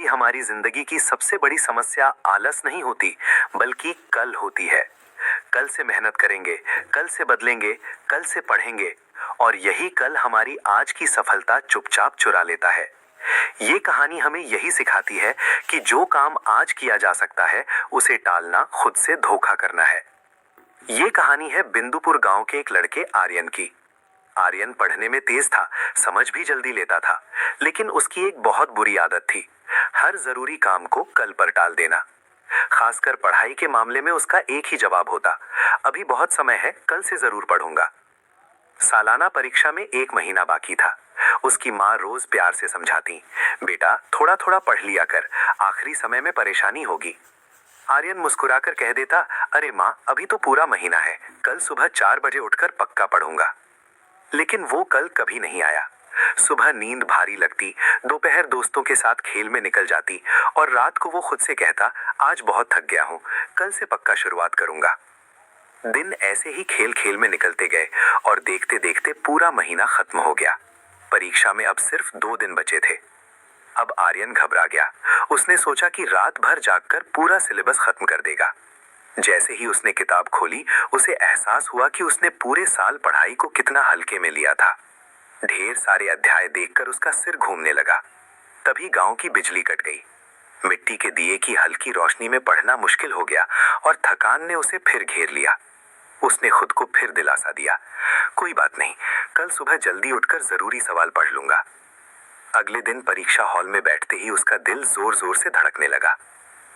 हमारी जिंदगी की सबसे बड़ी समस्या आलस नहीं होती, बल्कि कल होती है। कल से मेहनत करेंगे, कल से बदलेंगे, कल से पढ़ेंगे, और यही कल हमारी आज की सफलता चुपचाप चुरा लेता है। ये कहानी हमें यही सिखाती है कि जो काम आज किया जा सकता है, उसे टालना खुद से धोखा करना है। ये कहानी है बिंदुपुर गांव के एक लड़के आर्यन की। आर्यन पढ़ने में तेज था, समझ भी जल्दी लेता था, लेकिन उसकी एक बहुत बुरी आदत थी, हर जरूरी काम को कल पर टाल देना। खासकर पढ़ाई के मामले में उसका एक ही जवाब होता, अभी बहुत समय है, कल से जरूर पढ़ूंगा। सालाना परीक्षा में एक महीना बाकी था। उसकी माँ रोज प्यार से समझाती, बेटा थोड़ा थोड़ा पढ़ लिया कर, आखिरी समय में परेशानी होगी। आर्यन मुस्कुराकर कह देता, अरे माँ, अभी तो पूरा महीना है, कल सुबह 4 बजे उठकर पक्का पढ़ूंगा। लेकिन वो कल कभी नहीं आया। सुबह नींद भारी लगती, दोपहर दोस्तों के साथ खेल में निकल जाती, और रात को वो खुद से कहता, आज बहुत थक गया हूँ, कल से पक्का शुरुआत करूंगा। दिन ऐसे ही खेल खेल में निकलते गए, और देखते देखते पूरा महीना खत्म हो गया। परीक्षा में अब सिर्फ 2 दिन बचे थे। अब आर्यन घबरा गया। उसने सोचा कि रात भर जागकर पूरा सिलेबस खत्म कर देगा। जैसे ही उसने किताब खोली, उसे एहसास हुआ कि उसने पूरे साल पढ़ाई को कितना हल्के में लिया था। ढेर सारे अध्याय देखकर उसका सिर घूमने लगा। तभी गांव की बिजली कट गई। मिट्टी के दिए की हल्की रोशनी में पढ़ना मुश्किल हो गया, और थकान ने उसे फिर घेर लिया। उसने खुद को फिर दिलासा दिया, कोई बात नहीं, कल सुबह जल्दी उठकर जरूरी सवाल पढ़ लूंगा। अगले दिन परीक्षा हॉल में बैठते ही उसका दिल जोर जोर से धड़कने लगा।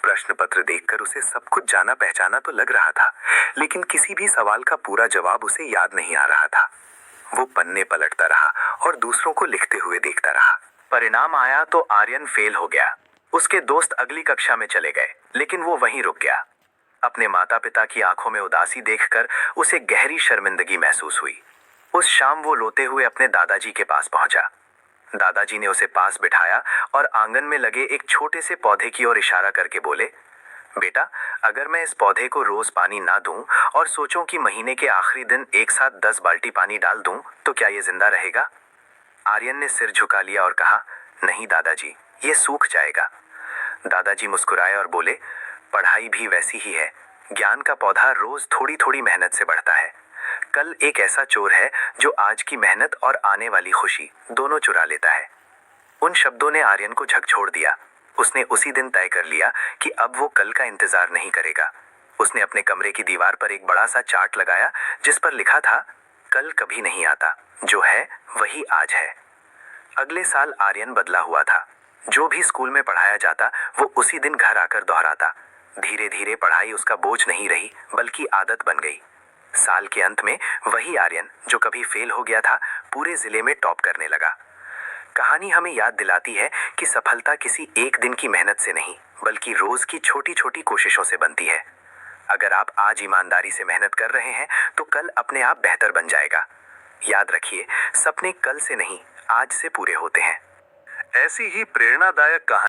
प्रश्न पत्र देखकर उसे सब कुछ जाना पहचाना तो लग रहा था, लेकिन किसी भी सवाल का पूरा जवाब उसे याद नहीं आ रहा था। वो पन्ने पलटता रहा और दूसरों को लिखते हुए देखता रहा। परिणाम आया तो आर्यन फेल हो गया। उसके दोस्त अगली कक्षा में चले गए, लेकिन वो वहीं रुक गया। अपने माता पिता की आंखों में उदासी देखकर उसे गहरी शर्मिंदगी महसूस हुई। उस शाम वो रोते हुए अपने दादाजी के पास पहुंचा। दादाजी ने उसे पास बिठाया और आंगन में लगे एक छोटे से पौधे की ओर इशारा करके बोले, बेटा, अगर मैं इस पौधे को रोज पानी ना दूं और सोचूं कि महीने के आखिरी दिन एक साथ 10 बाल्टी पानी डाल दूं, तो क्या ये जिंदा रहेगा? आर्यन ने सिर झुका लिया और कहा, नहीं दादाजी, ये सूख जाएगा। दादाजी मुस्कुराए और बोले, पढ़ाई भी वैसी ही है, ज्ञान का पौधा रोज थोड़ी थोड़ी मेहनत से बढ़ता है। कल एक ऐसा चोर है जो आज की मेहनत और आने वाली खुशी दोनों चुरा लेता है। उन शब्दों ने आर्यन को झकझोर दिया। उसने उसी दिन तय कर लिया कि अब वो कल का इंतजार नहीं करेगा। उसने अपने कमरे की दीवार पर एक बड़ा सा चार्ट लगाया, जिस पर लिखा था, कल कभी नहीं आता, जो है वही आज है। अगले साल आर्यन बदला हुआ था। जो भी स्कूल में पढ़ाया जाता, वो उसी दिन घर आकर दोहराता। धीरे धीरे पढ़ाई उसका बोझ नहीं रही, बल्कि आदत बन गई। साल के अंत में वही आर्यन जो कभी फेल हो गया था, पूरे जिले में टॉप करने लगा। कहानी हमें याद दिलाती है कि सफलता किसी एक दिन की मेहनत से नहीं, बल्कि रोज की छोटी छोटी कोशिशों से बनती है। अगर आप आज ईमानदारी से मेहनत कर रहे हैं, तो कल अपने आप बेहतर बन जाएगा। याद रखिए, सपने कल से नहीं, आज से पूरे होते हैं। ऐसी ही प्रेरणादायक कहानी